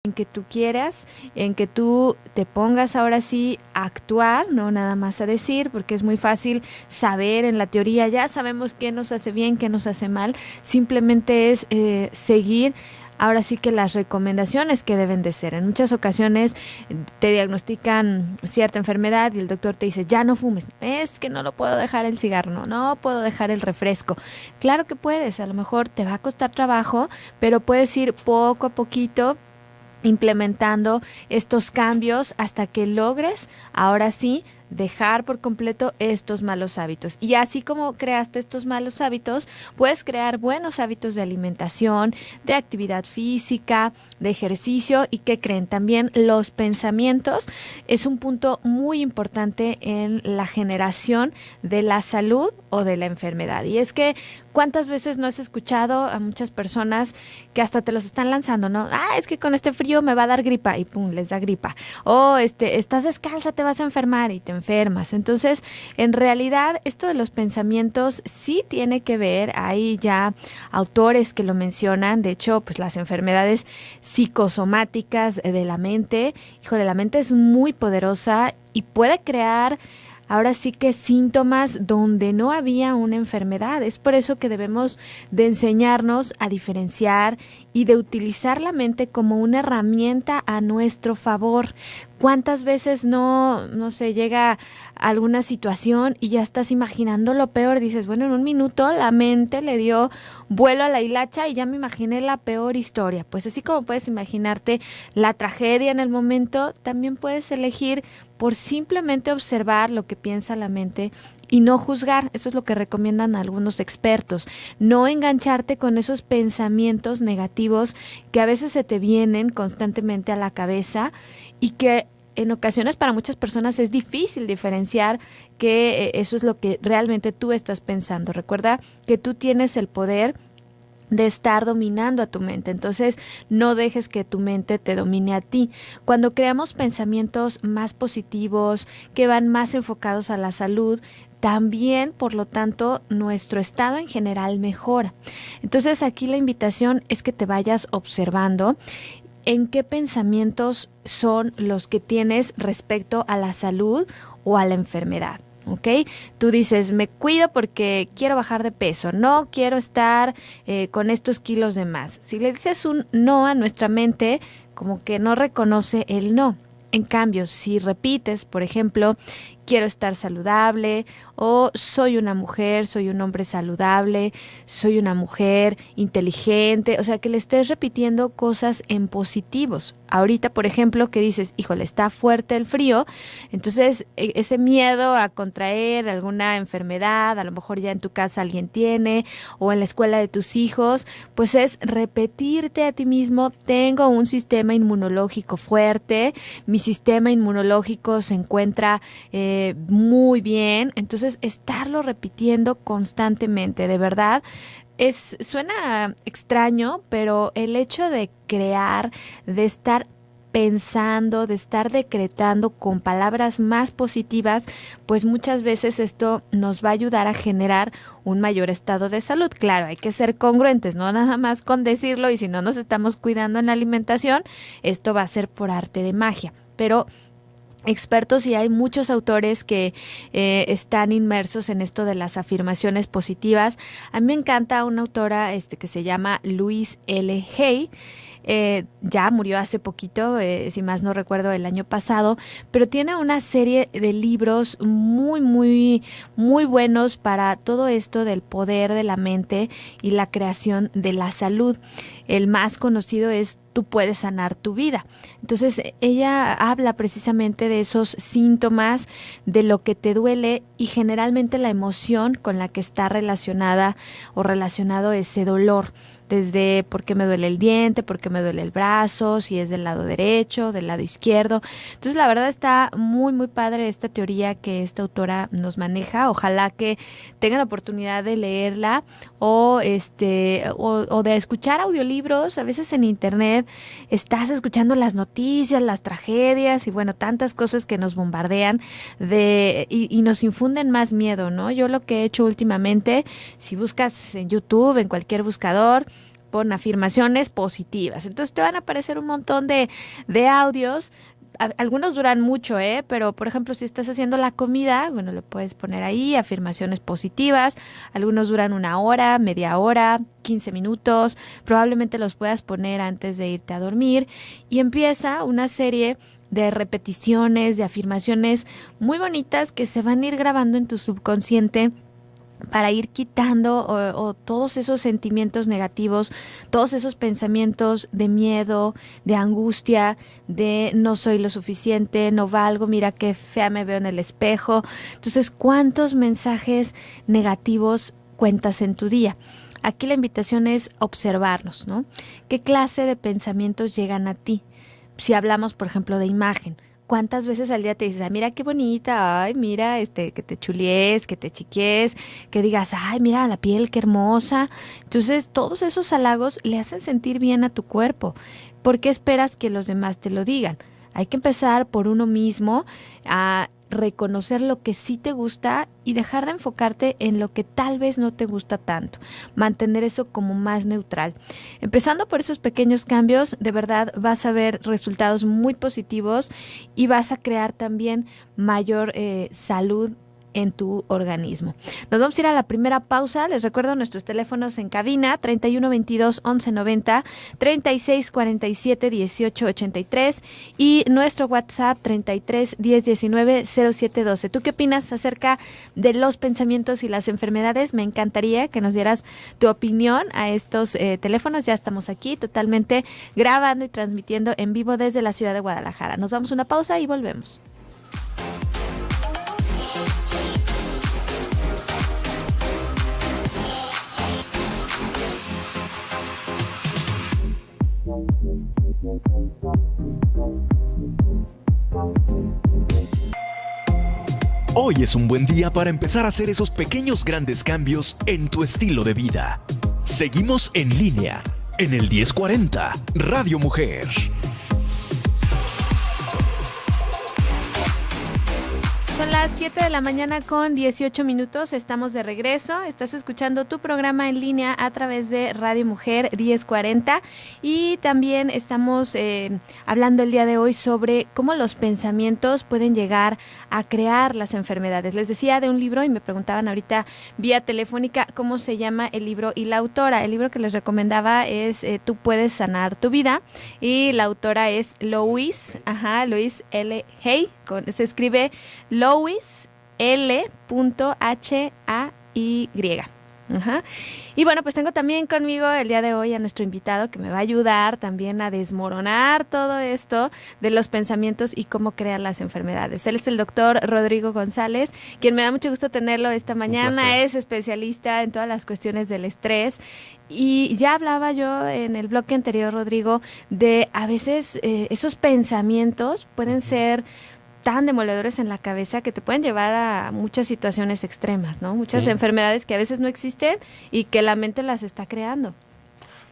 en que tú quieras, en que tú te pongas ahora sí a actuar, no nada más a decir, porque es muy fácil saber en la teoría, ya sabemos qué nos hace bien, qué nos hace mal, simplemente es seguir. Ahora sí que las recomendaciones que deben de ser. En muchas ocasiones te diagnostican cierta enfermedad y el doctor te dice, ya no fumes. Es que no lo puedo dejar el cigarro, no puedo dejar el refresco. Claro que puedes, a lo mejor te va a costar trabajo, pero puedes ir poco a poquito implementando estos cambios hasta que logres, ahora sí, dejar por completo estos malos hábitos. Y así como creaste estos malos hábitos, puedes crear buenos hábitos de alimentación, de actividad física, de ejercicio. ¿Y qué creen? También los pensamientos es un punto muy importante en la generación de la salud o de la enfermedad. Y es que, ¿cuántas veces no has escuchado a muchas personas que hasta te los están lanzando, ¿no? Es que con este frío me va a dar gripa y pum, les da gripa. O estás descalza, te vas a enfermar y te enfermas. Entonces, en realidad, esto de los pensamientos sí tiene que ver, hay ya autores que lo mencionan, de hecho, pues las enfermedades psicosomáticas de la mente, híjole, la mente es muy poderosa y puede crear ahora sí que síntomas donde no había una enfermedad. Es por eso que debemos de enseñarnos a diferenciar y de utilizar la mente como una herramienta a nuestro favor. ¿Cuántas veces no se llega a alguna situación y ya estás imaginando lo peor? Dices, bueno, en un minuto la mente le dio vuelo a la hilacha y ya me imaginé la peor historia. Pues así como puedes imaginarte la tragedia en el momento, también puedes elegir por simplemente observar lo que piensa la mente y no juzgar. Eso es lo que recomiendan algunos expertos. No engancharte con esos pensamientos negativos que a veces se te vienen constantemente a la cabeza y que en ocasiones para muchas personas es difícil diferenciar que eso es lo que realmente tú estás pensando. Recuerda que tú tienes el poder de estar dominando a tu mente. Entonces, no dejes que tu mente te domine a ti. Cuando creamos pensamientos más positivos, que van más enfocados a la salud, también, por lo tanto, nuestro estado en general mejora. Entonces, aquí la invitación es que te vayas observando en qué pensamientos son los que tienes respecto a la salud o a la enfermedad. ¿Ok? Tú dices, me cuido porque quiero bajar de peso, no quiero estar con estos kilos de más. Si le dices un no a nuestra mente, como que no reconoce el no. En cambio, si repites, por ejemplo, quiero estar saludable o soy una mujer, soy un hombre saludable, soy una mujer inteligente, o sea, que le estés repitiendo cosas en positivos. Ahorita, por ejemplo, que dices, híjole, está fuerte el frío, entonces ese miedo a contraer alguna enfermedad, a lo mejor ya en tu casa alguien tiene o en la escuela de tus hijos, pues es repetirte a ti mismo, tengo un sistema inmunológico fuerte, mi sistema inmunológico se encuentra muy bien, entonces estarlo repitiendo constantemente, de verdad. Suena extraño, pero el hecho de crear, de estar pensando, de estar decretando con palabras más positivas, pues muchas veces esto nos va a ayudar a generar un mayor estado de salud. Claro, hay que ser congruentes, no nada más con decirlo, y si no nos estamos cuidando en la alimentación, esto va a ser por arte de magia. Pero expertos y hay muchos autores que están inmersos en esto de las afirmaciones positivas. A mí me encanta una autora que se llama Louise L. Hay. Ya murió hace poquito, si más no recuerdo, el año pasado, pero tiene una serie de libros muy buenos para todo esto del poder de la mente y la creación de la salud. El más conocido es Tú puedes sanar tu vida. Entonces ella habla precisamente de esos síntomas, de lo que te duele y generalmente la emoción con la que está relacionada o relacionado ese dolor. Desde por qué me duele el diente, por qué me duele el brazo, si es del lado derecho, del lado izquierdo. Entonces la verdad está muy padre esta teoría que esta autora nos maneja. Ojalá que tengan la oportunidad de leerla o de escuchar audiolibros. A veces en internet estás escuchando las noticias, las tragedias y bueno, tantas cosas que nos bombardean y nos infunden más miedo, ¿no? Yo lo que he hecho últimamente, si buscas en YouTube, en cualquier buscador, pon afirmaciones positivas. Entonces te van a aparecer un montón de audios. Algunos duran mucho, pero por ejemplo, si estás haciendo la comida, bueno, le puedes poner ahí afirmaciones positivas. Algunos duran 1 hora, media hora, 15 minutos. Probablemente los puedas poner antes de irte a dormir y empieza una serie de repeticiones, de afirmaciones muy bonitas que se van a ir grabando en tu subconsciente para ir quitando o todos esos sentimientos negativos, todos esos pensamientos de miedo, de angustia, de no soy lo suficiente, no valgo, mira qué fea me veo en el espejo. Entonces, ¿cuántos mensajes negativos cuentas en tu día? Aquí la invitación es observarnos, ¿no? ¿Qué clase de pensamientos llegan a ti? Si hablamos, por ejemplo, de imagen, ¿cuántas veces al día te dices, ay, mira qué bonita, ay, mira, que te chulees, que te chiques, que digas, ay, mira la piel, qué hermosa? Entonces, todos esos halagos le hacen sentir bien a tu cuerpo. ¿Por qué esperas que los demás te lo digan? Hay que empezar por uno mismo a reconocer lo que sí te gusta y dejar de enfocarte en lo que tal vez no te gusta tanto. Mantener eso como más neutral. Empezando por esos pequeños cambios, de verdad vas a ver resultados muy positivos y vas a crear también mayor salud en tu organismo. Nos vamos a ir a la primera pausa. Les recuerdo nuestros teléfonos en cabina 3122-1190, 3647-1883 y nuestro WhatsApp 3310190712. ¿Tú qué opinas acerca de los pensamientos y las enfermedades? Me encantaría que nos dieras tu opinión a estos teléfonos. Ya estamos aquí totalmente grabando y transmitiendo en vivo desde la ciudad de Guadalajara. Nos damos una pausa y volvemos. Hoy es un buen día para empezar a hacer esos pequeños grandes cambios en tu estilo de vida. Seguimos en línea en el 1040 Radio Mujer. Son las 7 de la mañana con 18 minutos, estamos de regreso, estás escuchando tu programa en línea a través de Radio Mujer 1040 y también estamos hablando el día de hoy sobre cómo los pensamientos pueden llegar a crear las enfermedades. Les decía de un libro y me preguntaban ahorita vía telefónica cómo se llama el libro y la autora. El libro que les recomendaba es Tú puedes sanar tu vida y la autora es Louise L. Hay, se escribe Louise L. Hay. Y bueno, pues tengo también conmigo el día de hoy a nuestro invitado que me va a ayudar también a desmoronar todo esto de los pensamientos y cómo crear las enfermedades. Él es el doctor Rodrigo González, quien me da mucho gusto tenerlo esta mañana. Es especialista en todas las cuestiones del estrés. Y ya hablaba yo en el bloque anterior, Rodrigo, de a veces esos pensamientos pueden ser tan demoledores en la cabeza que te pueden llevar a muchas situaciones extremas, ¿no? Muchas enfermedades que a veces no existen y que la mente las está creando.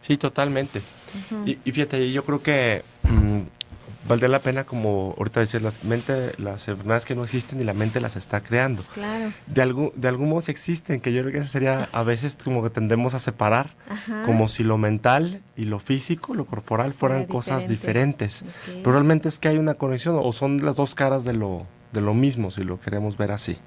Sí, totalmente. Y fíjate, yo creo que valdría la pena, como ahorita decir, las enfermedades que no existen y la mente las está creando. Claro. De algún modo sí existen, que yo creo que sería a veces como que tendemos a separar, como si lo mental y lo físico, lo corporal, fueran cosas diferentes. Okay. Pero realmente es que hay una conexión, o son las dos caras de lo mismo, si lo queremos ver así.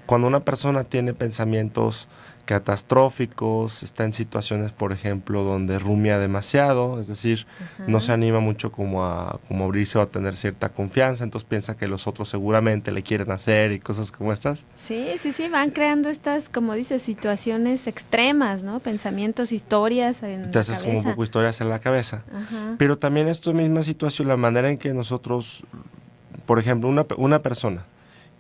Cuando una persona tiene pensamientos catastróficos, está en situaciones, por ejemplo, donde rumia demasiado, es decir, no se anima mucho como a abrirse o a tener cierta confianza, entonces piensa que los otros seguramente le quieren hacer y cosas como estas. Sí, van creando estas, como dices, situaciones extremas, ¿no? Pensamientos, historias en la cabeza. Te haces como un poco historias en la cabeza. Pero también esta misma situación, la manera en que nosotros, por ejemplo, una persona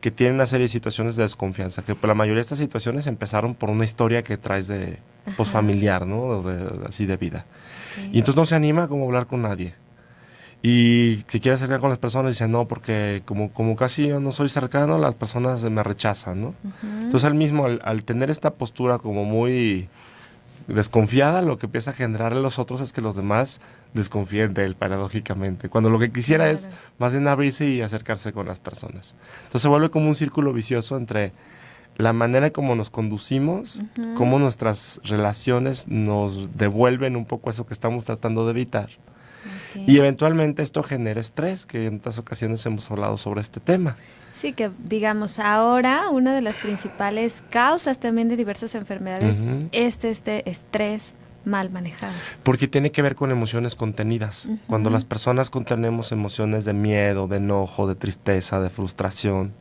que tiene una serie de situaciones de desconfianza, que la mayoría de estas situaciones empezaron por una historia que traes de familiar, ¿no? Así de vida. Okay. Y entonces no se anima como a hablar con nadie. Y si quiere acercar con las personas, dice no, porque como casi yo no soy cercano, las personas me rechazan, ¿no? Entonces él mismo, al tener esta postura como muy desconfiada, lo que empieza a generar en los otros es que los demás desconfíen de él, paradójicamente, cuando lo que quisiera es más bien abrirse y acercarse con las personas. Entonces se vuelve como un círculo vicioso entre la manera como nos conducimos, cómo nuestras relaciones nos devuelven un poco eso que estamos tratando de evitar. Okay. Y eventualmente esto genera estrés, que en otras ocasiones hemos hablado sobre este tema. Sí, que digamos ahora una de las principales causas también de diversas enfermedades es este estrés mal manejado. Porque tiene que ver con emociones contenidas. Cuando las personas contenemos emociones de miedo, de enojo, de tristeza, de frustración,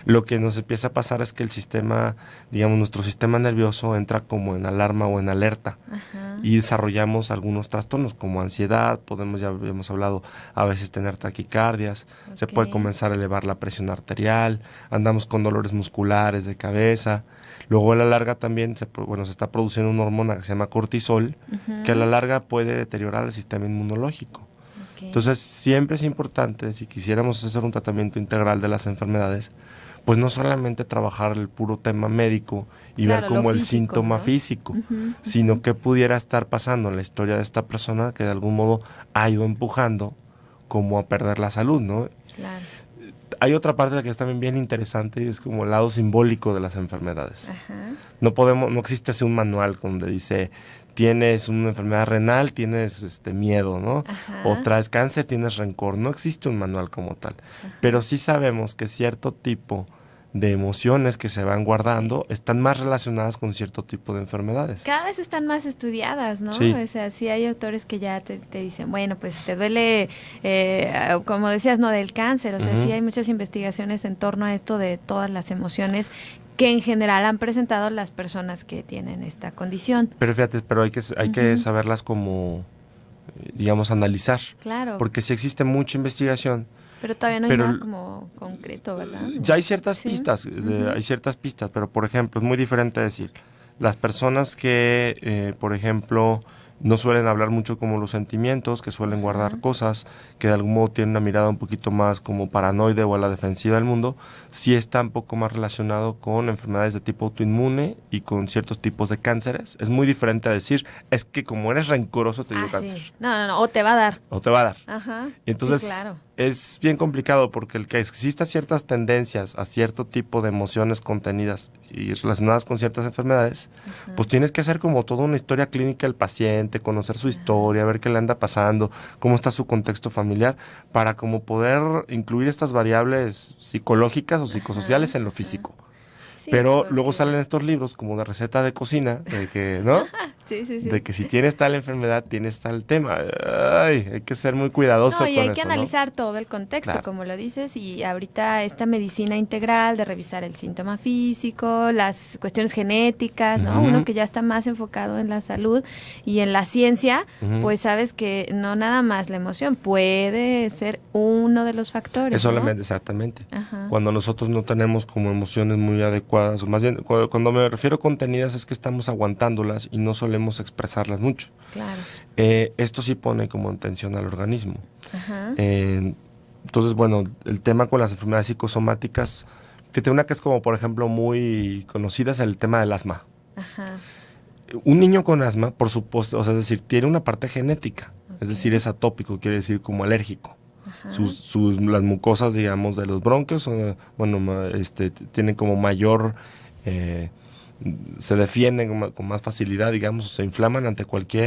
lo que nos empieza a pasar es que el sistema, digamos, nuestro sistema nervioso entra como en alarma o en alerta. Y desarrollamos algunos trastornos como ansiedad, ya habíamos hablado, a veces tener taquicardias, se puede comenzar a elevar la presión arterial, andamos con dolores musculares de cabeza. Luego a la larga también se está produciendo una hormona que se llama cortisol, que a la larga puede deteriorar el sistema inmunológico. Entonces siempre es importante, si quisiéramos hacer un tratamiento integral de las enfermedades, pues no solamente trabajar el puro tema médico y ver como el síntoma físico, sino que pudiera estar pasando en la historia de esta persona que de algún modo ha ido empujando como a perder la salud, ¿no? Claro. Hay otra parte que es también bien interesante y es como el lado simbólico de las enfermedades. No existe así un manual donde dice tienes una enfermedad renal, tienes miedo, ¿no? O traes cáncer, tienes rencor. No existe un manual como tal. Pero sí sabemos que cierto tipo de emociones que se van guardando están más relacionadas con cierto tipo de enfermedades. Cada vez están más estudiadas, ¿no? Sí. O sea, sí hay autores que ya te dicen, bueno, pues te duele, como decías, no, del cáncer. O sea, sí hay muchas investigaciones en torno a esto de todas las emociones que en general han presentado las personas que tienen esta condición. Pero fíjate, hay que saberlas como, digamos, analizar. Claro. Porque sí existe mucha investigación. Pero todavía no hay nada como concreto, ¿verdad? Ya hay ciertas pistas, hay ciertas pistas, pero por ejemplo, es muy diferente decir, las personas que, por ejemplo, no suelen hablar mucho como los sentimientos, que suelen guardar cosas, que de algún modo tienen una mirada un poquito más como paranoide o a la defensiva del mundo, sí está un poco más relacionado con enfermedades de tipo autoinmune y con ciertos tipos de cánceres. Es muy diferente a decir, es que como eres rencoroso te dio cáncer. Sí. No, o te va a dar. O te va a dar. Ajá. Y entonces es bien complicado porque el que existan ciertas tendencias a cierto tipo de emociones contenidas y relacionadas con ciertas enfermedades, pues tienes que hacer como toda una historia clínica del paciente, conocer su historia, ver qué le anda pasando, cómo está su contexto familiar, para como poder incluir estas variables psicológicas o psicosociales en lo físico. Sí, pero luego salen estos libros como de receta de cocina, de que, ¿no? Sí. De que si tienes tal enfermedad, tienes tal tema. Ay, hay que ser muy cuidadoso con eso, y hay que analizar todo el contexto, como lo dices, y ahorita esta medicina integral de revisar el síntoma físico, las cuestiones genéticas, ¿no? Uno que ya está más enfocado en la salud y en la ciencia, pues sabes que no nada más la emoción puede ser uno de los factores, es solamente, exactamente. Cuando nosotros no tenemos como emociones muy adecuadas, o más bien, cuando me refiero a contenidas es que estamos aguantándolas y no solemos expresarlas mucho. Claro. Esto sí pone como en tensión al organismo. Entonces, bueno, el tema con las enfermedades psicosomáticas, fíjate, una que es como, por ejemplo, muy conocida es el tema del asma. Un niño con asma, por supuesto, o sea, es decir, tiene una parte genética, es decir, es atópico, quiere decir como alérgico. Las mucosas, digamos, de los bronquios, tienen como mayor, se defienden con más facilidad, digamos, o se inflaman ante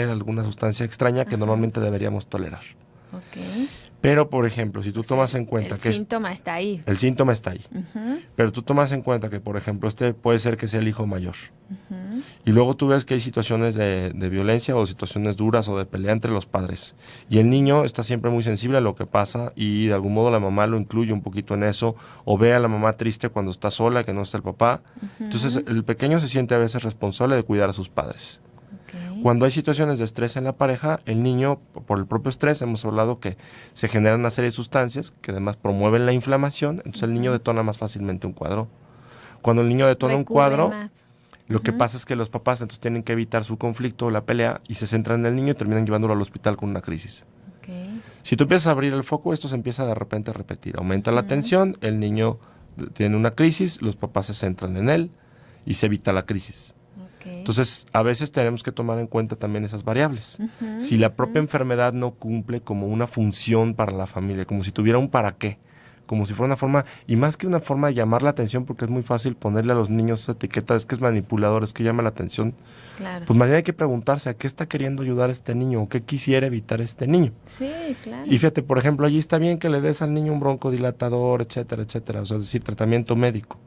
alguna sustancia extraña que normalmente deberíamos tolerar. Pero, por ejemplo, si tú tomas en cuenta que... El síntoma está ahí. El síntoma está ahí. Pero tú tomas en cuenta que, por ejemplo, puede ser que sea el hijo mayor. Y luego tú ves que hay situaciones de violencia o situaciones duras o de pelea entre los padres. Y el niño está siempre muy sensible a lo que pasa y de algún modo la mamá lo incluye un poquito en eso. O ve a la mamá triste cuando está sola, que no está el papá. Entonces el pequeño se siente a veces responsable de cuidar a sus padres. Cuando hay situaciones de estrés en la pareja, el niño, por el propio estrés, hemos hablado que se generan una serie de sustancias que además promueven la inflamación, entonces el niño detona más fácilmente un cuadro. Cuando el niño detona un cuadro, lo que pasa es que los papás entonces tienen que evitar su conflicto o la pelea y se centran en el niño y terminan llevándolo al hospital con una crisis. Si tú empiezas a abrir el foco, esto se empieza de repente a repetir. Aumenta la tensión, el niño tiene una crisis, los papás se centran en él y se evita la crisis. Entonces, a veces tenemos que tomar en cuenta también esas variables. Si la propia enfermedad no cumple como una función para la familia, como si tuviera un para qué, como si fuera una forma, y más que una forma de llamar la atención, porque es muy fácil ponerle a los niños esa etiqueta, es que es manipulador, es que llama la atención. Claro. Pues más bien hay que preguntarse a qué está queriendo ayudar este niño o qué quisiera evitar este niño. Sí, claro. Y fíjate, por ejemplo, allí está bien que le des al niño un broncodilatador, etcétera, etcétera, o sea, es decir, tratamiento médico.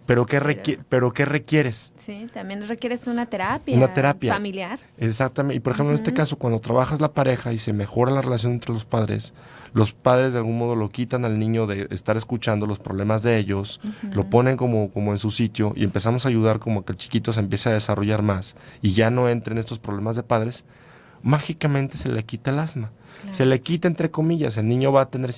Pero ¿qué requieres? Sí, también requieres una terapia. Una terapia familiar. Exactamente. Y por ejemplo, en este caso, cuando trabajas la pareja y se mejora la relación entre los padres de algún modo lo quitan al niño de estar escuchando los problemas de ellos, lo ponen como en su sitio y empezamos a ayudar como que el chiquito se empiece a desarrollar más y ya no entre en estos problemas de padres, mágicamente se le quita el asma. Claro. Se le quita entre comillas, el niño va a tener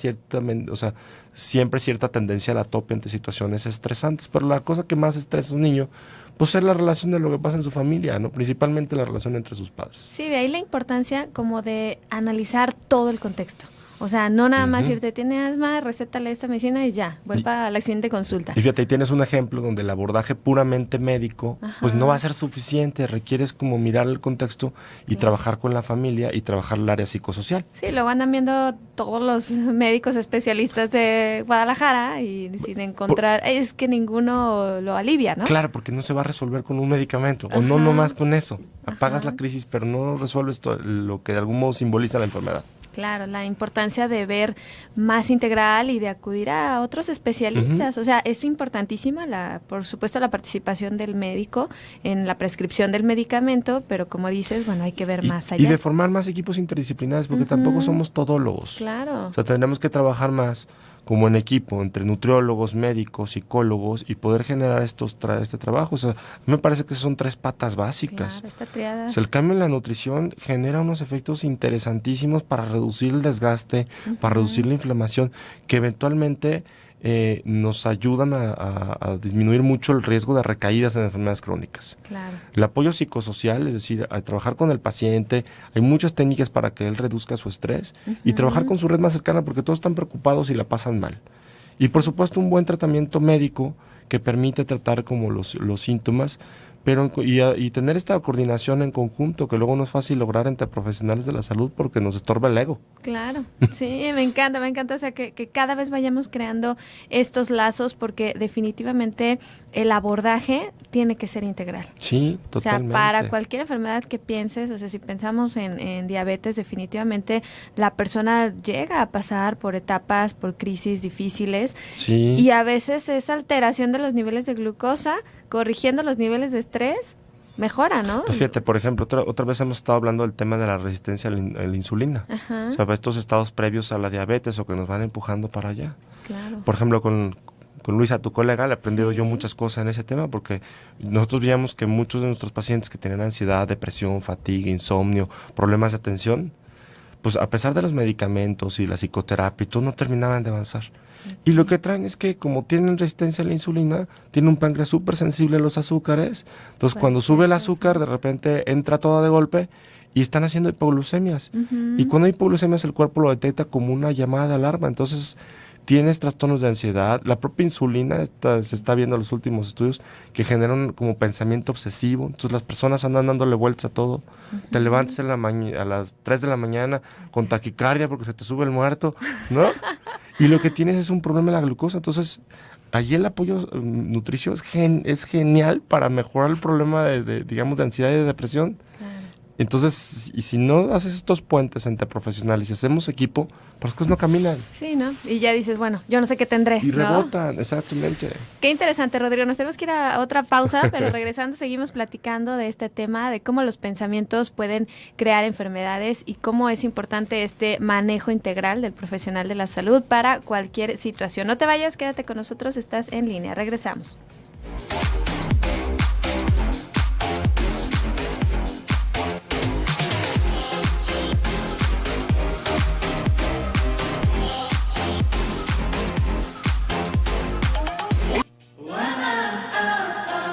siempre cierta tendencia a la tope ante situaciones estresantes, pero la cosa que más estresa a un niño pues es la relación de lo que pasa en su familia, ¿no? Principalmente la relación entre sus padres. Sí, de ahí la importancia como de analizar todo el contexto. O sea, no nada más irte, tiene asma, recétale esta medicina y ya, vuelva a la siguiente consulta. Y fíjate, ahí tienes un ejemplo donde el abordaje puramente médico, pues no va a ser suficiente, requieres como mirar el contexto y trabajar con la familia y trabajar el área psicosocial. Sí, luego andan viendo todos los médicos especialistas de Guadalajara y sin encontrar, es que ninguno lo alivia, ¿no? Claro, porque no se va a resolver con un medicamento, o no nomás con eso. Apagas la crisis, pero no resuelves lo que de algún modo simboliza la enfermedad. Claro, la importancia de ver más integral y de acudir a otros especialistas. O sea, es importantísima, por supuesto, la participación del médico en la prescripción del medicamento, pero como dices, bueno, hay que ver más allá. Y de formar más equipos interdisciplinares, porque tampoco somos todólogos. Claro. O sea, tendremos que trabajar más como en equipo, entre nutriólogos, médicos, psicólogos, y poder generar este trabajo. O sea, a mí me parece que son 3 patas básicas. Claro, esta triada. O sea, el cambio en la nutrición genera unos efectos interesantísimos para reducir el desgaste, para reducir la inflamación, que eventualmente nos ayudan a disminuir mucho el riesgo de recaídas en enfermedades crónicas. Claro. El apoyo psicosocial, es decir, a trabajar con el paciente, hay muchas técnicas para que él reduzca su estrés y trabajar con su red más cercana porque todos están preocupados y la pasan mal. Y por supuesto un buen tratamiento médico que permite tratar como los síntomas, pero y tener esta coordinación en conjunto que luego no es fácil lograr entre profesionales de la salud porque nos estorba el ego. Claro, sí, me encanta, o sea, que cada vez vayamos creando estos lazos porque definitivamente el abordaje tiene que ser integral. Sí, totalmente. O sea, para cualquier enfermedad que pienses, o sea, si pensamos en diabetes, definitivamente la persona llega a pasar por etapas, por crisis difíciles y a veces esa alteración de los niveles de glucosa, corrigiendo los niveles de estrés, mejora, ¿no? Pues fíjate, por ejemplo, otra vez hemos estado hablando del tema de la resistencia a la insulina. O sea, estos estados previos a la diabetes o que nos van empujando para allá. Claro. Por ejemplo, con Luisa, tu colega, le he aprendido yo muchas cosas en ese tema porque nosotros veíamos que muchos de nuestros pacientes que tenían ansiedad, depresión, fatiga, insomnio, problemas de atención, pues a pesar de los medicamentos y la psicoterapia, no terminaban de avanzar. Y lo que traen es que como tienen resistencia a la insulina, tienen un páncreas súper sensible a los azúcares, entonces cuando sube el azúcar de repente entra todo de golpe y están haciendo hipoglucemias. Y cuando hay hipoglucemias el cuerpo lo detecta como una llamada de alarma, entonces tienes trastornos de ansiedad. La propia insulina, se está viendo en los últimos estudios, que generan como pensamiento obsesivo. Entonces las personas andan dándole vueltas a todo. Te levantas a las 3 de la mañana con taquicardia porque se te sube el muerto, ¿no? Y lo que tienes es un problema de la glucosa. Entonces, allí el apoyo nutricio es genial para mejorar el problema digamos, de ansiedad y de depresión. Claro. Entonces, y si no haces estos puentes entre profesionales y hacemos equipo, pues las cosas no caminan. Sí, ¿no? Y ya dices, bueno, yo no sé qué tendré. Y rebotan, exactamente. Qué interesante, Rodrigo. Nos tenemos que ir a otra pausa, pero regresando seguimos platicando de este tema, de cómo los pensamientos pueden crear enfermedades y cómo es importante este manejo integral del profesional de la salud para cualquier situación. No te vayas, quédate con nosotros, estás en línea. Regresamos.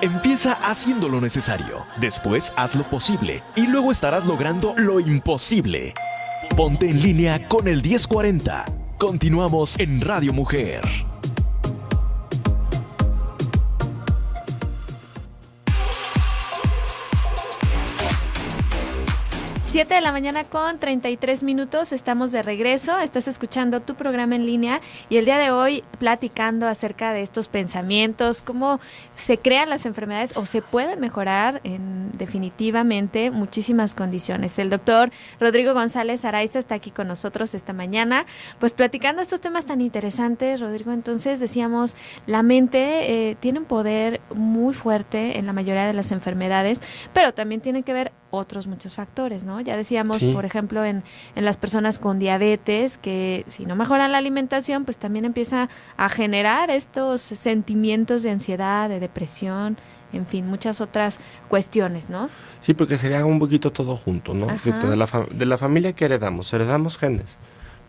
Empieza haciendo lo necesario, después haz lo posible y luego estarás logrando lo imposible. Ponte en línea con el 1040. Continuamos en Radio Mujer. 7 de la mañana con 33 minutos, estamos de regreso, estás escuchando tu programa en línea y el día de hoy platicando acerca de estos pensamientos, cómo se crean las enfermedades o se pueden mejorar en definitivamente muchísimas condiciones. El doctor Rodrigo González Araiza está aquí con nosotros esta mañana, pues platicando estos temas tan interesantes, Rodrigo. Entonces decíamos, la mente tiene un poder muy fuerte en la mayoría de las enfermedades, pero también tiene que ver otros muchos factores, ¿no? Ya decíamos, Sí. por ejemplo, en las personas con diabetes, que si no mejoran la alimentación, pues también empieza a generar estos sentimientos de ansiedad, de depresión, en fin, muchas otras cuestiones, ¿no? Sí, porque sería un poquito todo junto, ¿no? Ajá. Fíjate, de la familia que heredamos genes,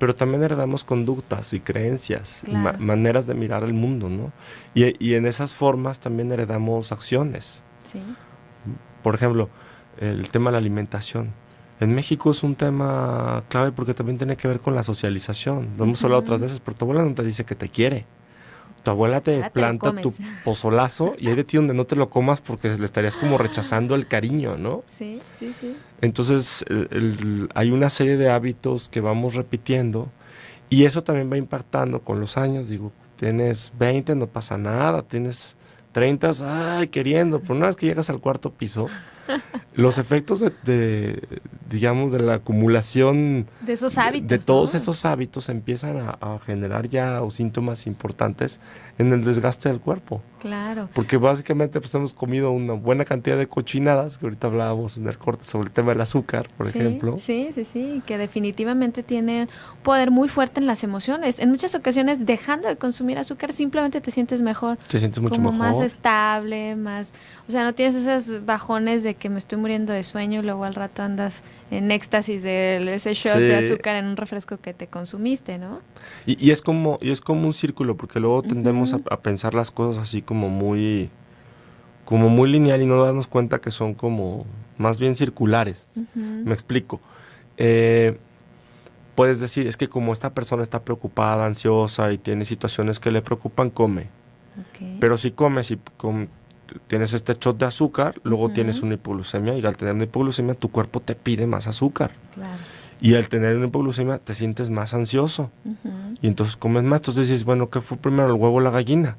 pero también heredamos conductas y creencias, y Claro. maneras de mirar el mundo, ¿no? Y en esas formas también heredamos acciones. Sí. Por ejemplo, el tema de la alimentación. En México es un tema clave porque también tiene que ver con la socialización. Lo hemos hablado otras veces, pero tu abuela no te dice que te quiere. Tu abuela te Ah, te lo planta tu comes. pozolazo y hay de ti donde no te lo comas porque le estarías como rechazando el cariño, ¿no? Sí, sí, sí. Entonces hay una serie de hábitos que vamos repitiendo y eso también va impactando con los años. Digo, tienes 20, no pasa nada, tienes 30, ay, queriendo, pero una vez que llegas al cuarto piso, los efectos digamos, de la acumulación De esos hábitos, de todos ¿no? esos hábitos empiezan a generar ya síntomas importantes en el desgaste del cuerpo. Claro. Porque básicamente pues hemos comido una buena cantidad de cochinadas, que ahorita hablábamos en el corte sobre el tema del azúcar, por Sí, ejemplo. Sí, sí, sí, que definitivamente tiene un poder muy fuerte en las emociones. En muchas ocasiones, dejando de consumir azúcar, simplemente te sientes mejor. Te sientes mucho como mejor. más estable, más... O sea, no tienes esos bajones de que me estoy muriendo de sueño y luego al rato andas en éxtasis de ese shot Sí. de azúcar en un refresco que te consumiste, ¿no? Y es como un círculo, porque luego tendemos a pensar las cosas así como muy lineal y no darnos cuenta que son como más bien circulares. Me explico. Puedes decir, es que como esta persona está preocupada, ansiosa y tiene situaciones que le preocupan, come. Okay. Pero si comes y tienes este shot de azúcar, luego tienes una hipoglucemia y al tener una hipoglucemia tu cuerpo te pide más azúcar. Claro. Y al tener una hipoglucemia te sientes más ansioso. Y entonces comes más. Entonces dices, bueno, ¿qué fue primero, el huevo o la gallina?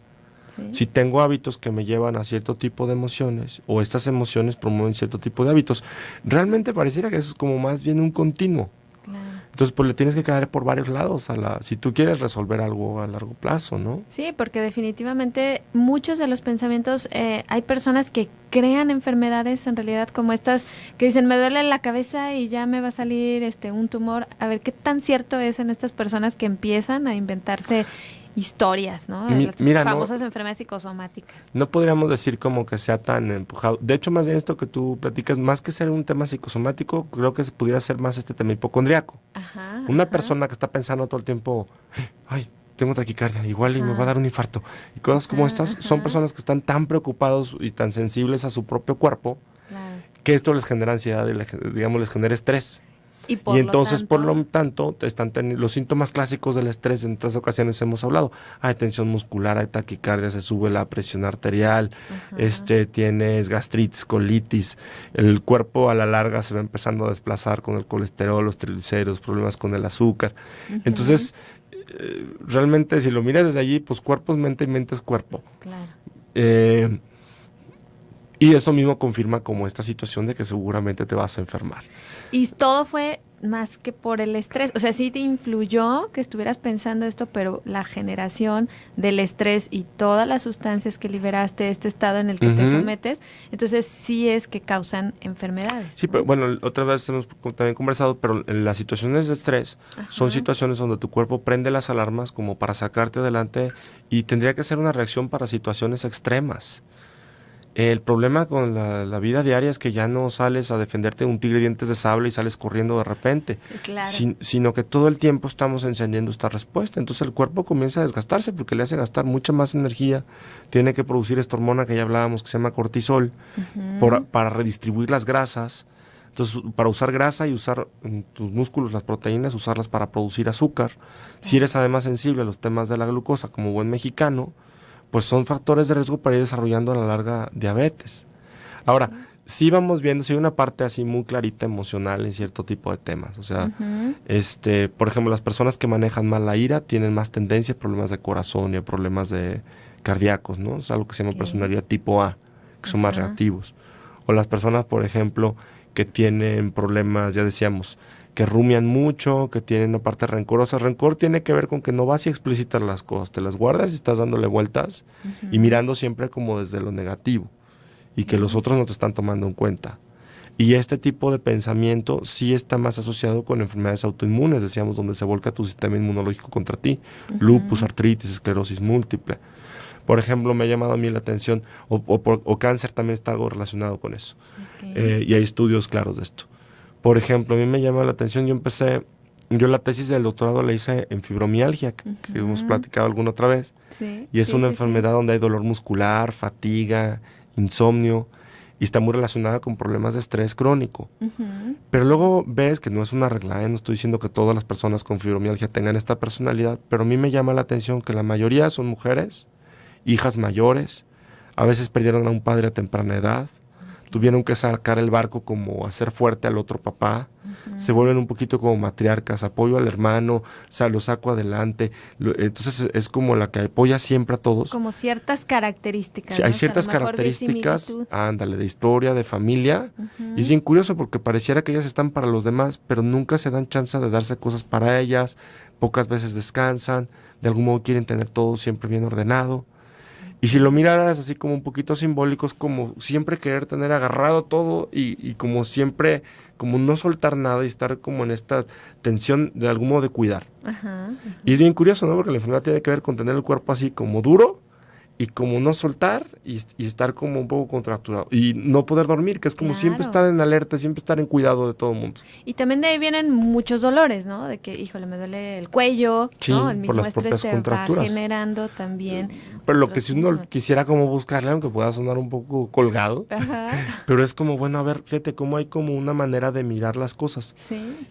Sí. Si tengo hábitos que me llevan a cierto tipo de emociones o estas emociones promueven cierto tipo de hábitos, realmente pareciera que eso es como más bien un continuo. Claro. Entonces, pues le tienes que caer por varios lados si tú quieres resolver algo a largo plazo, ¿no? Sí, porque definitivamente muchos de los pensamientos, hay personas que crean enfermedades en realidad como estas que dicen me duele la cabeza y ya me va a salir un tumor. A ver qué tan cierto es en estas personas que empiezan a inventarse historias, ¿no? Las Mira, famosas enfermedades psicosomáticas. No podríamos decir como que sea tan empujado. De hecho, más bien esto que tú platicas, más que ser un tema psicosomático, creo que pudiera ser más este tema hipocondriaco. Ajá. Una ajá. persona que está pensando todo el tiempo, ay, tengo taquicardia, igual y me va a dar un infarto. Y cosas como estas son personas que están tan preocupados y tan sensibles a su propio cuerpo, Claro. que esto les genera ansiedad y digamos, les genera estrés. Y Y entonces, por lo tanto, están los síntomas clásicos del estrés, en otras ocasiones hemos hablado, hay tensión muscular, hay taquicardia, se sube la presión arterial, tienes gastritis, colitis, el cuerpo a la larga se va empezando a desplazar con el colesterol, los triglicéridos, problemas con el azúcar. Entonces, realmente si lo miras desde allí, pues cuerpo es mente y mente es cuerpo. Claro. Y eso mismo confirma como esta situación de que seguramente te vas a enfermar. Y todo fue más que por el estrés. O sea, sí te influyó que estuvieras pensando esto, pero la generación del estrés y todas las sustancias que liberaste, este estado en el que te sometes, entonces sí es que causan enfermedades. Sí, ¿no? pero bueno, otra vez hemos también conversado, pero en las situaciones de estrés son situaciones donde tu cuerpo prende las alarmas como para sacarte adelante y tendría que ser una reacción para situaciones extremas. El problema con la vida diaria es que ya no sales a defenderte de un tigre de dientes de sable y sales corriendo de repente, Claro. sino que todo el tiempo estamos encendiendo esta respuesta. Entonces el cuerpo comienza a desgastarse porque le hace gastar mucha más energía, tiene que producir esta hormona que ya hablábamos que se llama cortisol para redistribuir las grasas. Entonces, para usar grasa y usar tus músculos, las proteínas, usarlas para producir azúcar. Si eres además sensible a los temas de la glucosa como buen mexicano, pues son factores de riesgo para ir desarrollando a la larga diabetes. Ahora, sí vamos viendo, sí hay una parte así muy clarita emocional en cierto tipo de temas. O sea, por ejemplo, las personas que manejan mal la ira tienen más tendencia a problemas de corazón y a problemas de cardíacos, ¿no? Es algo que se llama personalidad tipo A, que son más reactivos. O las personas, por ejemplo, que tienen problemas, ya decíamos, que rumian mucho, que tienen una parte rencorosa. Rencor tiene que ver con que no vas y explicitas las cosas, te las guardas y estás dándole vueltas y mirando siempre como desde lo negativo y que los otros no te están tomando en cuenta. Y este tipo de pensamiento sí está más asociado con enfermedades autoinmunes, decíamos, donde se volca tu sistema inmunológico contra ti, lupus, artritis, esclerosis múltiple. Por ejemplo, me ha llamado a mí la atención, o cáncer también está algo relacionado con eso. Y hay estudios claros de esto. Por ejemplo, a mí me llama la atención, yo la tesis del doctorado la hice en fibromialgia, que hemos platicado alguna otra vez. Sí, y es una enfermedad donde hay dolor muscular, fatiga, insomnio, y está muy relacionada con problemas de estrés crónico. Pero luego ves que no es una regla, no estoy diciendo que todas las personas con fibromialgia tengan esta personalidad, pero a mí me llama la atención que la mayoría son mujeres, hijas mayores, a veces perdieron a un padre a temprana edad, tuvieron que sacar el barco como hacer fuerte al otro papá, se vuelven un poquito como matriarcas, apoyo al hermano, lo saco adelante, entonces es como la que apoya siempre a todos. Como ciertas características. Sí, hay ciertas características, ándale, de historia, de familia, y es bien curioso porque pareciera que ellas están para los demás, pero nunca se dan chance de darse cosas para ellas, pocas veces descansan, de algún modo quieren tener todo siempre bien ordenado. Y si lo miraras así como un poquito simbólico, es como siempre querer tener agarrado todo y como siempre, como no soltar nada y estar como en esta tensión de algún modo de cuidar. Y es bien curioso, ¿no? Porque la enfermedad tiene que ver con tener el cuerpo así como duro y como no soltar y estar como un poco contracturado. Y no poder dormir, que es como siempre estar en alerta, siempre estar en cuidado de todo el mundo. Y también de ahí vienen muchos dolores, ¿no? De que, híjole, me duele el cuello, ¿no? El mismo por las estrés propias te contracturas. va generando también. Pero lo que si uno quisiera como buscarle, aunque pueda sonar un poco colgado, pero es como, bueno, a ver, fíjate cómo hay como una manera de mirar las cosas.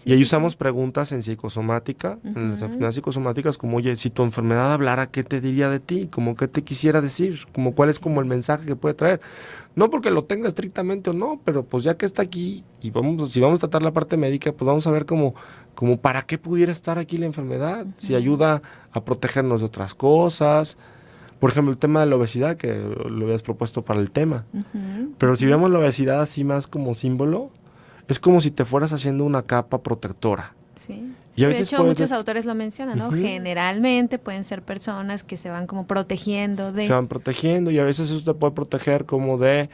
Y ahí usamos preguntas en psicosomática, en las enfermedades psicosomáticas, como, oye, si tu enfermedad hablara, ¿qué te diría de ti? Como, ¿qué te quisiera decir? Como, ¿cuál es como el mensaje que puede traer? No porque lo tenga estrictamente o no, pero pues ya que está aquí y si vamos a tratar la parte médica, pues vamos a ver como para qué pudiera estar aquí la enfermedad, si ayuda a protegernos de otras cosas. Por ejemplo, el tema de la obesidad, que lo habías propuesto para el tema. Pero si vemos la obesidad así más como símbolo, es como si te fueras haciendo una capa protectora. Sí. Y a veces de hecho, muchos autores lo mencionan, ¿no? Generalmente pueden ser personas que se van como protegiendo de... Se van protegiendo y a veces eso te puede proteger como de,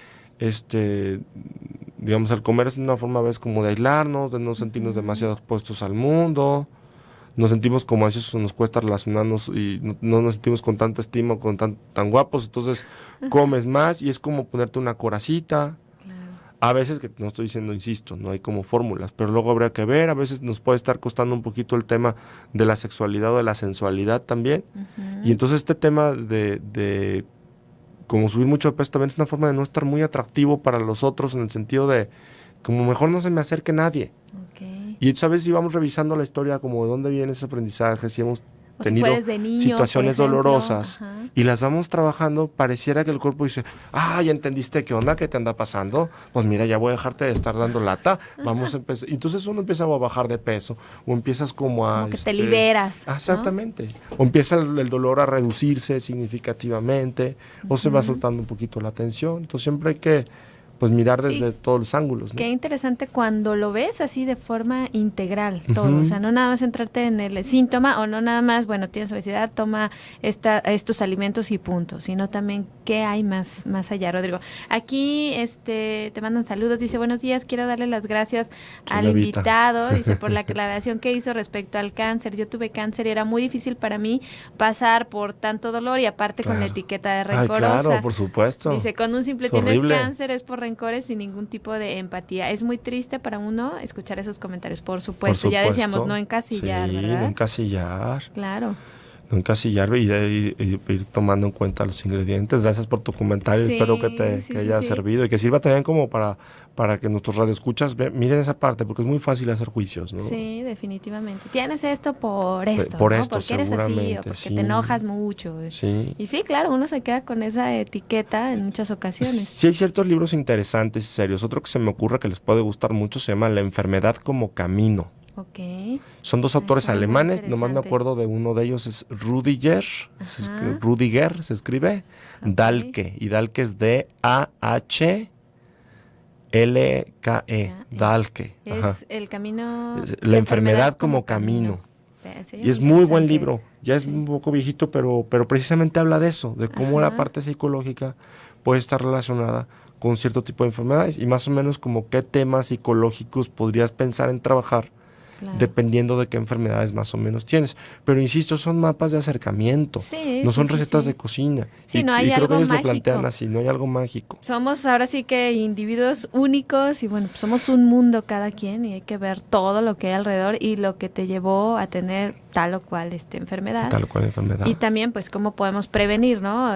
digamos, al comer es una forma a veces como de aislarnos, de no sentirnos demasiado expuestos al mundo. Nos sentimos como a veces nos cuesta relacionarnos y no nos sentimos con tanta estima, con tan guapos, entonces comes más y es como ponerte una coracita. A veces, que no estoy diciendo, insisto, no hay como fórmulas, pero luego habría que ver, a veces nos puede estar costando un poquito el tema de la sexualidad o de la sensualidad también. Y entonces este tema de como subir mucho de peso también es una forma de no estar muy atractivo para los otros, en el sentido de como mejor no se me acerque nadie. Y a veces íbamos revisando la historia como de dónde viene ese aprendizaje, si hemos tenido niño, situaciones dolorosas y las vamos trabajando, pareciera que el cuerpo dice, ya entendiste qué onda, qué te anda pasando, pues mira, ya voy a dejarte de estar dando lata, vamos a empezar. Entonces uno empieza a bajar de peso o empiezas como que te liberas. Exactamente. ¿No? O empieza el dolor a reducirse significativamente o se va soltando un poquito la tensión. Entonces siempre hay que pues mirar desde todos los ángulos, ¿no? Qué interesante cuando lo ves así de forma integral, todo. O sea, no nada más centrarte en el síntoma o no nada más, bueno, tienes obesidad, toma estos alimentos y punto, sino también qué hay más allá, Rodrigo. Aquí te mandan saludos, dice, buenos días, quiero darle las gracias al invitado, dice, por la aclaración que hizo respecto al cáncer. Yo tuve cáncer y era muy difícil para mí pasar por tanto dolor y aparte con la etiqueta de rencorosa. Claro, por supuesto. Dice, con un simple tienes cáncer es por rencores sin ningún tipo de empatía. Es muy triste para uno escuchar esos comentarios, por supuesto. Ya decíamos, no encasillar, sí, ¿verdad? no encasillar. Claro. No encasillar y ir tomando en cuenta los ingredientes. Gracias por tu comentario. Sí, espero que te haya servido y que sirva también como para que nuestros radioescuchas miren esa parte, porque es muy fácil hacer juicios, ¿no? Sí, definitivamente. Tienes esto por esto, por ¿no? esto, porque eres así o porque te enojas mucho. Sí. Y sí, claro, uno se queda con esa etiqueta en muchas ocasiones. Sí, hay ciertos libros interesantes y serios. Otro que se me ocurre que les puede gustar mucho se llama La enfermedad como camino. Ok. Son dos autores Suena muy alemanes, nomás me interesante. acuerdo de uno de ellos, es Rudiger, Rudiger se escribe, Ok. Dahlke, y Dahlke es D-A-H-L-K-E, Dahlke. Ajá. Es el camino... La enfermedad como camino. Y es muy buen libro, ya es un poco viejito, pero precisamente habla de eso, de cómo la parte psicológica puede estar relacionada con cierto tipo de enfermedades y más o menos como qué temas psicológicos podrías pensar en trabajar. Claro. Dependiendo de qué enfermedades más o menos tienes. Pero insisto, son mapas de acercamiento, Sí, no son sí, recetas sí. de cocina. Sí, y, no hay y creo algo que ellos mágico. lo plantean así, no hay algo mágico. Somos ahora sí que individuos únicos y bueno, pues somos un mundo cada quien y hay que ver todo lo que hay alrededor y lo que te llevó a tener tal o cual enfermedad. Tal cual enfermedad. Y también pues cómo podemos prevenir, ¿no?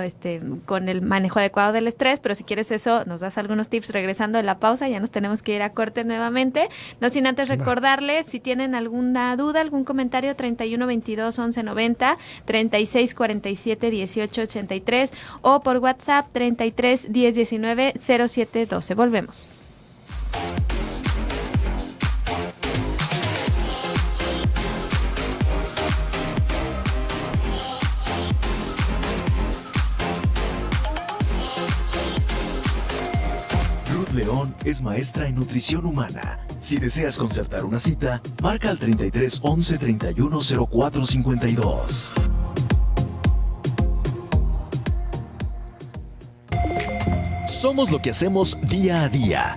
Con el manejo adecuado del estrés, pero si quieres eso, nos das algunos tips regresando de la pausa, ya nos tenemos que ir a corte nuevamente. No sin antes recordarles, si tienen alguna duda, algún comentario, 31 22 11 90, 36 47 18 83 o por WhatsApp 33 10 19 07 12. Volvemos. Ruth León es maestra en nutrición humana. Si deseas concertar una cita, marca al 33 11 31 04 52. Somos lo que hacemos día a día.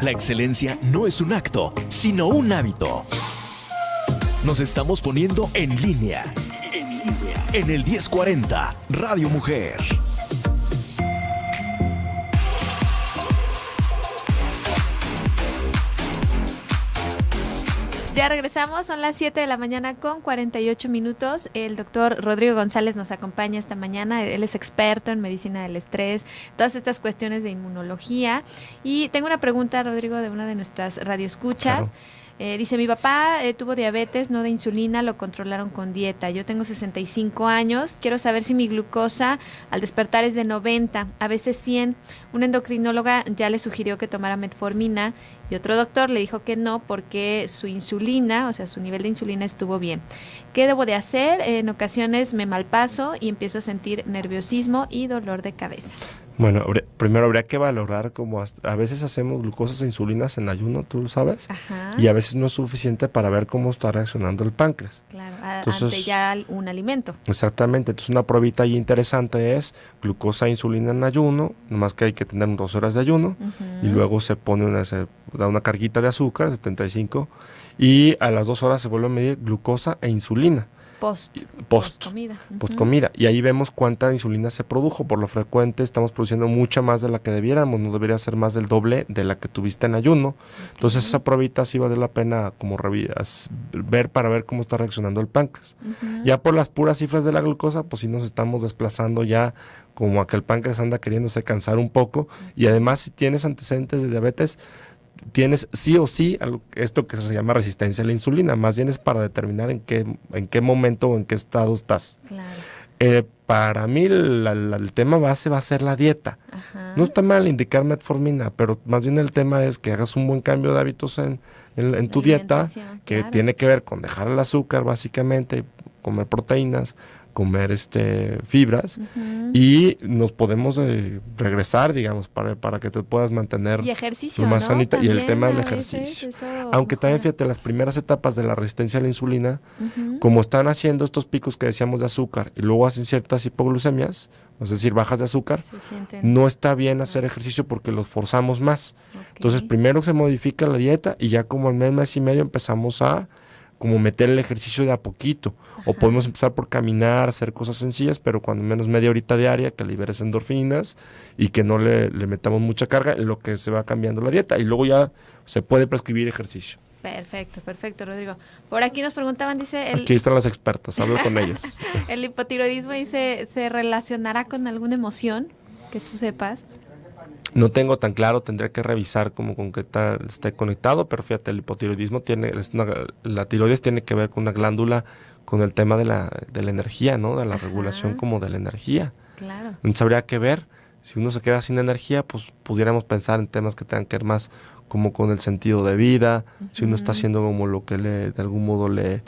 La excelencia no es un acto, sino un hábito. Nos estamos poniendo en línea. En el 1040, Radio Mujer. Ya regresamos, son las 7 de la mañana con 48 minutos. El doctor Rodrigo González nos acompaña esta mañana. Él es experto en medicina del estrés, todas estas cuestiones de inmunología. Y tengo una pregunta, Rodrigo, de una de nuestras radioescuchas. Claro. Dice, mi papá tuvo diabetes, no de insulina, lo controlaron con dieta. Yo tengo 65 años, quiero saber si mi glucosa al despertar es de 90, a veces 100. Una endocrinóloga ya le sugirió que tomara metformina y otro doctor le dijo que no porque su insulina, o sea, su nivel de insulina estuvo bien. ¿Qué debo de hacer? En ocasiones me malpaso y empiezo a sentir nerviosismo y dolor de cabeza. Bueno, primero habría que valorar como a veces hacemos glucosas e insulinas en ayuno, tú lo sabes, Ajá. y a veces no es suficiente para ver cómo está reaccionando el páncreas. Claro, Entonces, ante ya un alimento. Exactamente, entonces una pruebita ahí interesante es glucosa e insulina en ayuno, nomás que hay que tener 2 horas de ayuno, y luego se da una carguita de azúcar, 75, y a las 2 horas se vuelve a medir glucosa e insulina. Post comida. Post comida. Y ahí vemos cuánta insulina se produjo. Por lo frecuente estamos produciendo mucha más de la que debiéramos. No debería ser más del doble de la que tuviste en ayuno. Entonces esa pruebita sí vale la pena como ver para ver cómo está reaccionando el páncreas. Ya por las puras cifras de la glucosa, pues sí nos estamos desplazando ya como a que el páncreas anda queriéndose cansar un poco. Y además si tienes antecedentes de diabetes, tienes sí o sí esto que se llama resistencia a la insulina, más bien es para determinar en qué momento o en qué estado estás. Claro. Para mí el tema base va a ser la dieta. Ajá. No está mal indicar metformina, pero más bien el tema es que hagas un buen cambio de hábitos en tu dieta, que claro. tiene que ver con dejar el azúcar básicamente, comer proteínas, comer fibras, y nos podemos regresar, digamos, para que te puedas mantener y ejercicio, más ¿no? sanita. También y el tema del a veces ejercicio. eso Aunque también, mejora. fíjate, las primeras etapas de la resistencia a la insulina, como están haciendo estos picos que decíamos de azúcar y luego hacen ciertas hipoglucemias, es decir, bajas de azúcar, Se sienten. no está bien hacer ejercicio porque los forzamos más. Ok. Entonces, primero se modifica la dieta y ya como al mes y medio empezamos a como meter el ejercicio de a poquito. O podemos empezar por caminar, hacer cosas sencillas, pero cuando menos media horita diaria, que liberes endorfinas y que no le metamos mucha carga, en lo que se va cambiando la dieta. Y luego ya se puede prescribir ejercicio. Perfecto, Rodrigo. Por aquí nos preguntaban, dice... Aquí están las expertas, hablo con ellas. El hipotiroidismo, dice, ¿se relacionará con alguna emoción que tú sepas? No tengo tan claro, tendría que revisar como con qué tal esté conectado, pero fíjate, el hipotiroidismo la tiroides tiene que ver con una glándula, con el tema de la energía, ¿no? De la regulación como de la energía. Claro. Entonces habría que ver, si uno se queda sin energía, pues pudiéramos pensar en temas que tengan que ver más como con el sentido de vida, si uno está haciendo como lo que de algún modo le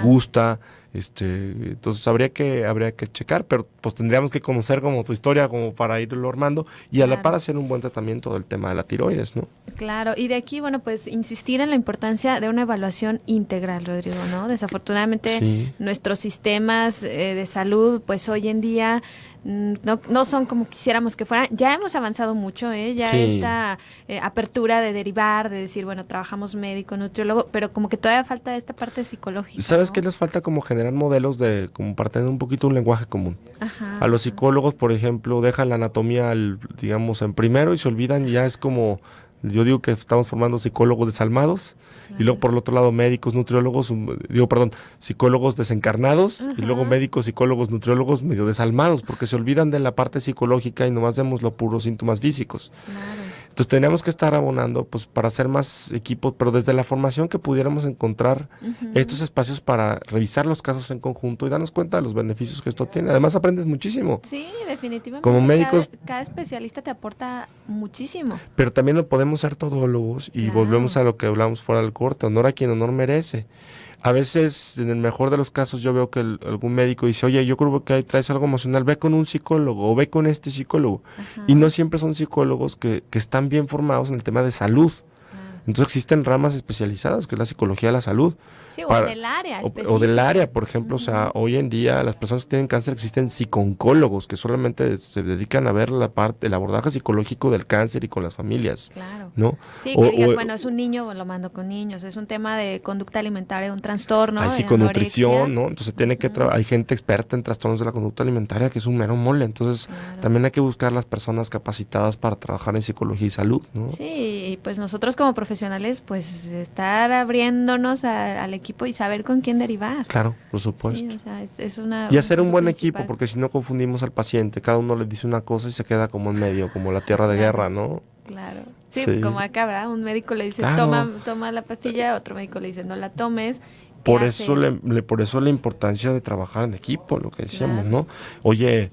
gusta, entonces habría que checar, pero pues tendríamos que conocer como tu historia como para irlo armando y a la par hacer un buen tratamiento del tema de la tiroides, ¿no? Claro, y de aquí, bueno, pues insistir en la importancia de una evaluación integral, Rodrigo, ¿no? Desafortunadamente nuestros sistemas de salud, pues hoy en día no son como quisiéramos que fueran. Ya hemos avanzado mucho, ya esta apertura de derivar, de decir, bueno, trabajamos médico, nutriólogo, pero como que todavía falta esta parte psicológica. ¿Sabes ¿no? qué les falta? Como generar modelos como para tener un poquito un lenguaje común. A los psicólogos, por ejemplo, dejan la anatomía, digamos, en primero y se olvidan, y ya es como... Yo digo que estamos formando psicólogos desalmados y luego por el otro lado médicos, nutriólogos, psicólogos desencarnados y luego médicos, psicólogos, nutriólogos medio desalmados porque se olvidan de la parte psicológica y nomás vemos los puros síntomas físicos. Claro. Entonces tenemos que estar abonando pues para hacer más equipos, pero desde la formación que pudiéramos encontrar estos espacios para revisar los casos en conjunto y darnos cuenta de los beneficios que esto tiene. Además aprendes muchísimo. Sí, definitivamente. Como médicos, cada especialista te aporta muchísimo. Pero también lo podemos ser todólogos y volvemos a lo que hablamos fuera del corte, honor a quien honor merece. A veces, en el mejor de los casos, yo veo que algún médico dice, oye, yo creo que traes algo emocional, ve con un psicólogo o ve con este psicólogo. Y no siempre son psicólogos que están bien formados en el tema de salud. Entonces existen ramas especializadas, que es la psicología de la salud. Sí, o del área o del área, por ejemplo. O sea, hoy en día las personas que tienen cáncer existen psicooncólogos que solamente se dedican a ver el abordaje psicológico del cáncer y con las familias. Claro. ¿No? Sí, que digas, bueno, es un niño, lo mando con niños. Es un tema de conducta alimentaria, un trastorno. Hay psiconutrición, ¿no? Entonces tiene que hay gente experta en trastornos de la conducta alimentaria que es un mero mole. Entonces también hay que buscar las personas capacitadas para trabajar en psicología y salud, ¿no? Sí, y pues nosotros como profesionales, pues estar abriéndonos al equipo y saber con quién derivar. Claro, por supuesto. Sí, o sea, es una... Y hacer un buen principal. equipo, porque si no confundimos al paciente, cada uno le dice una cosa y se queda como en medio, como la tierra de guerra, ¿no? Claro. Sí, como acá, ¿verdad? Un médico le dice, toma la pastilla, otro médico le dice, no la tomes. Por eso la importancia de trabajar en equipo, lo que decíamos, ¿no? Oye,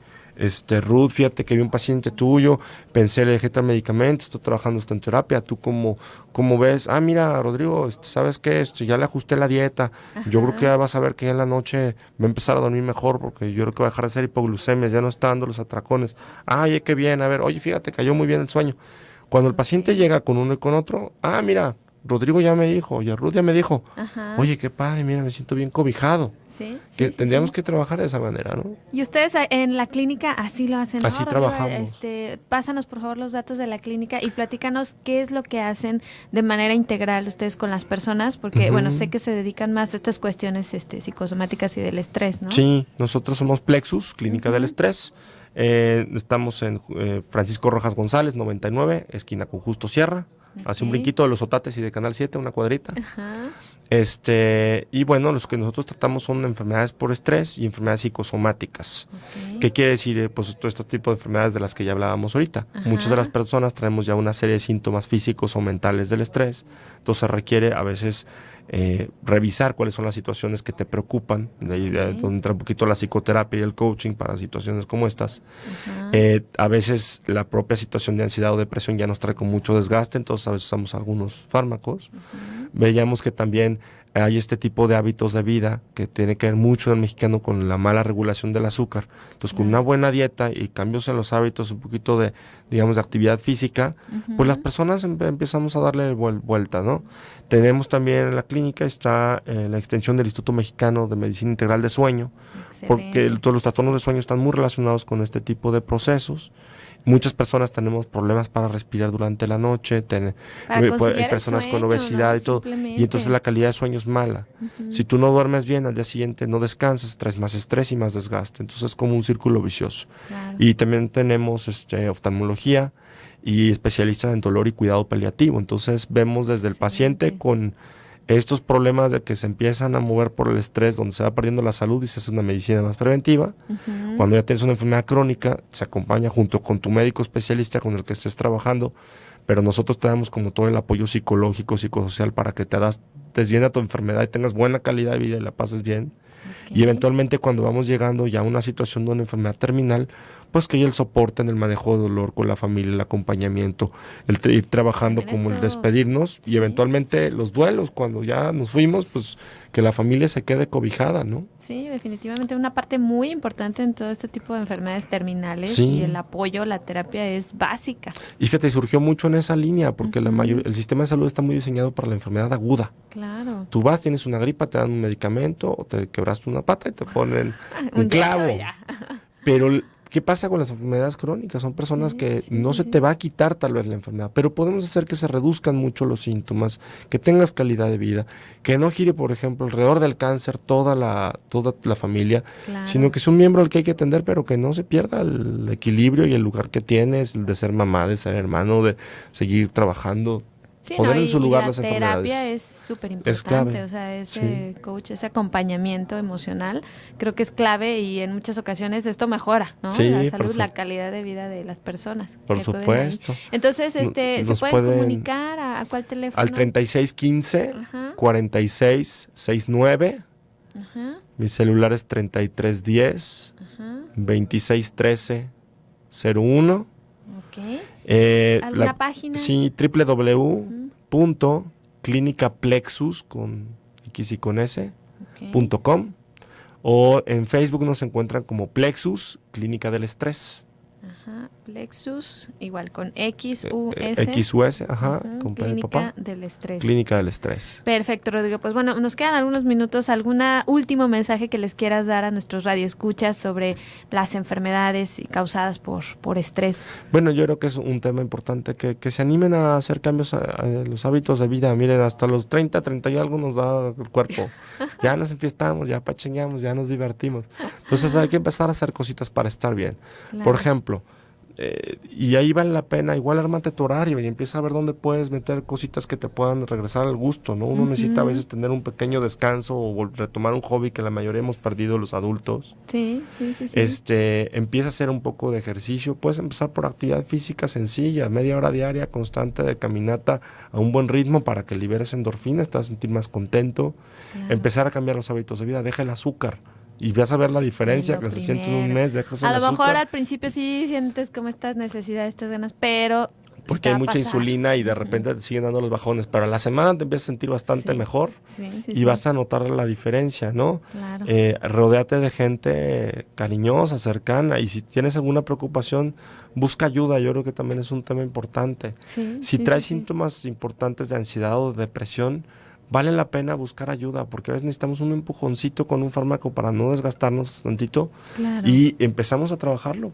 Ruth, fíjate que vi un paciente tuyo, pensé, le dejé tal medicamento, estoy trabajando en terapia, ¿tú cómo ves? Ah, mira, Rodrigo, ¿sabes qué? Ya le ajusté la dieta, yo creo que ya vas a ver que ya en la noche va a empezar a dormir mejor, porque yo creo que va a dejar de hacer hipoglucemias, ya no está dando los atracones. Oye, qué bien, a ver, oye, fíjate, cayó muy bien el sueño. Cuando el paciente llega con uno y con otro, mira, Rodrigo ya me dijo, oye, Ruth ya me dijo, oye, qué padre, mira, me siento bien cobijado. Sí, tendríamos que trabajar de esa manera, ¿no? Y ustedes en la clínica así lo hacen, ¿no? Así trabajamos. Pásanos, por favor, los datos de la clínica y platícanos qué es lo que hacen de manera integral ustedes con las personas, porque, bueno, sé que se dedican más a estas cuestiones psicosomáticas y del estrés, ¿no? Sí, nosotros somos Plexus, Clínica del Estrés. Estamos en Francisco Rojas González, 99, esquina con Justo Sierra. Hace un brinquito de los Otates y de Canal 7, una cuadrita. Y bueno, los que nosotros tratamos son enfermedades por estrés y enfermedades psicosomáticas. ¿Qué quiere decir? Pues todo este tipo de enfermedades de las que ya hablábamos ahorita. Muchas de las personas traemos ya una serie de síntomas físicos o mentales del estrés. Entonces requiere a veces revisar cuáles son las situaciones que te preocupan, donde entra un poquito la psicoterapia y el coaching para situaciones como estas. A veces la propia situación de ansiedad o depresión ya nos trae con mucho desgaste, entonces a veces usamos algunos fármacos. Veíamos que también hay este tipo de hábitos de vida que tiene que ver mucho en el mexicano con la mala regulación del azúcar. Entonces, con una buena dieta y cambios en los hábitos, un poquito de, digamos, de actividad física, pues las personas empezamos a darle vuelta, ¿no? Tenemos también en la clínica está la extensión del Instituto Mexicano de Medicina Integral de Sueño. porque todos los trastornos de sueño están muy relacionados con este tipo de procesos. Muchas personas tenemos problemas para respirar durante la noche, hay personas con obesidad y todo, y entonces la calidad de sueño es mala. Si tú no duermes bien, al día siguiente no descansas, traes más estrés y más desgaste, entonces es como un círculo vicioso. Claro. Y también tenemos oftalmología y especialistas en dolor y cuidado paliativo, entonces vemos desde el paciente con estos problemas de que se empiezan a mover por el estrés, donde se va perdiendo la salud y se hace una medicina más preventiva. Cuando ya tienes una enfermedad crónica, se acompaña junto con tu médico especialista con el que estés trabajando, pero nosotros te damos como todo el apoyo psicológico, psicosocial para que te adaptes bien a tu enfermedad y tengas buena calidad de vida y la pases bien. Y eventualmente cuando vamos llegando ya a una situación de una enfermedad terminal, pues que haya el soporte en el manejo de dolor con la familia, el acompañamiento, el ir trabajando como el despedirnos y eventualmente los duelos, cuando ya nos fuimos, pues que la familia se quede cobijada, ¿no? Sí, definitivamente una parte muy importante en todo este tipo de enfermedades terminales y el apoyo, la terapia es básica. Y fíjate, surgió mucho en esa línea porque el sistema de salud está muy diseñado para la enfermedad aguda. Claro. Tú vas, tienes una gripa, te dan un medicamento o te quebraste una pata y te ponen un clavo. Pero ¿qué pasa con las enfermedades crónicas? Son personas que no se te va a quitar tal vez la enfermedad, pero podemos hacer que se reduzcan mucho los síntomas, que tengas calidad de vida, que no gire, por ejemplo, alrededor del cáncer toda la familia, sino que es un miembro al que hay que atender, pero que no se pierda el equilibrio y el lugar que tienes, el de ser mamá, de ser hermano, de seguir trabajando. Sí, poner en su lugar las enfermedades. La terapia es súper importante, o sea, ese coach, ese acompañamiento emocional, creo que es clave y en muchas ocasiones esto mejora, ¿no? Sí, la salud, la calidad de vida de las personas. Por supuesto. Entonces, ¿se pueden comunicar a cuál teléfono? Al 3615 4669. Mi celular es 3310 2613 01. ¿Alguna página? Sí, www.clinicaplexus con X y con S.com o en Facebook nos encuentran como Plexus, Clínica del Estrés. Plexus, igual con XUS. XUS, con P de papá. Del Estrés. Clínica del Estrés. Perfecto, Rodrigo. Pues bueno, nos quedan algunos minutos. ¿Algún último mensaje que les quieras dar a nuestros radioescuchas sobre las enfermedades causadas por estrés? Bueno, yo creo que es un tema importante, que se animen a hacer cambios a los hábitos de vida. Miren, hasta los 30 y algo nos da el cuerpo. Ya nos enfiestamos, ya pachengueamos, ya nos divertimos. Entonces hay que empezar a hacer cositas para estar bien. Claro. Por ejemplo, y ahí vale la pena, igual ármate tu horario y empieza a ver dónde puedes meter cositas que te puedan regresar al gusto, ¿no? Uno necesita a veces tener un pequeño descanso o retomar un hobby que la mayoría hemos perdido los adultos. Sí. Empieza a hacer un poco de ejercicio, puedes empezar por actividad física sencilla, media hora diaria constante de caminata a un buen ritmo para que liberes endorfinas, te vas a sentir más contento. Claro. Empezar a cambiar los hábitos de vida, deja el azúcar. Y vas a ver la diferencia que se siente en un mes, dejas el azúcar. A lo mejor al principio sí sientes como estas necesidades, estas ganas, pero porque hay mucha insulina y de repente te siguen dando los bajones, pero a la semana te empiezas a sentir bastante mejor y vas a notar la diferencia, ¿no? Claro. Rodéate de gente cariñosa, cercana, y si tienes alguna preocupación, busca ayuda. Yo creo que también es un tema importante. Si traes síntomas importantes de ansiedad o de depresión, vale la pena buscar ayuda, porque a veces necesitamos un empujoncito con un fármaco para no desgastarnos tantito y empezamos a trabajarlo.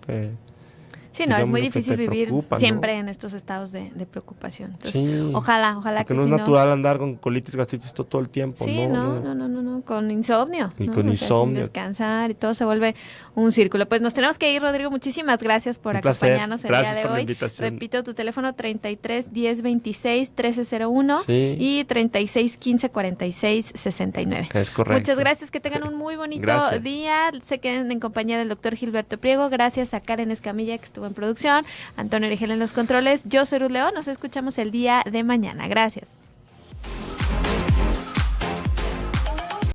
Sí, no, es muy difícil vivir siempre en estos estados de preocupación. Entonces, ojalá porque que no es natural andar con colitis, gastritis todo el tiempo. Sí, no, con insomnio. Y con insomnio. Sin descansar y todo se vuelve un círculo. Pues nos tenemos que ir, Rodrigo. Muchísimas gracias por acompañarnos el día de hoy. Repito, tu teléfono 33 10 26 1301 y 36 15 46 69. Es correcto. Muchas gracias, que tengan un muy bonito día. Se queden en compañía del doctor Gilberto Priego. Gracias a Karen Escamilla, que estuvo en producción, Antonio Origel en los controles. Yo soy Ruth León. Nos escuchamos el día de mañana. Gracias.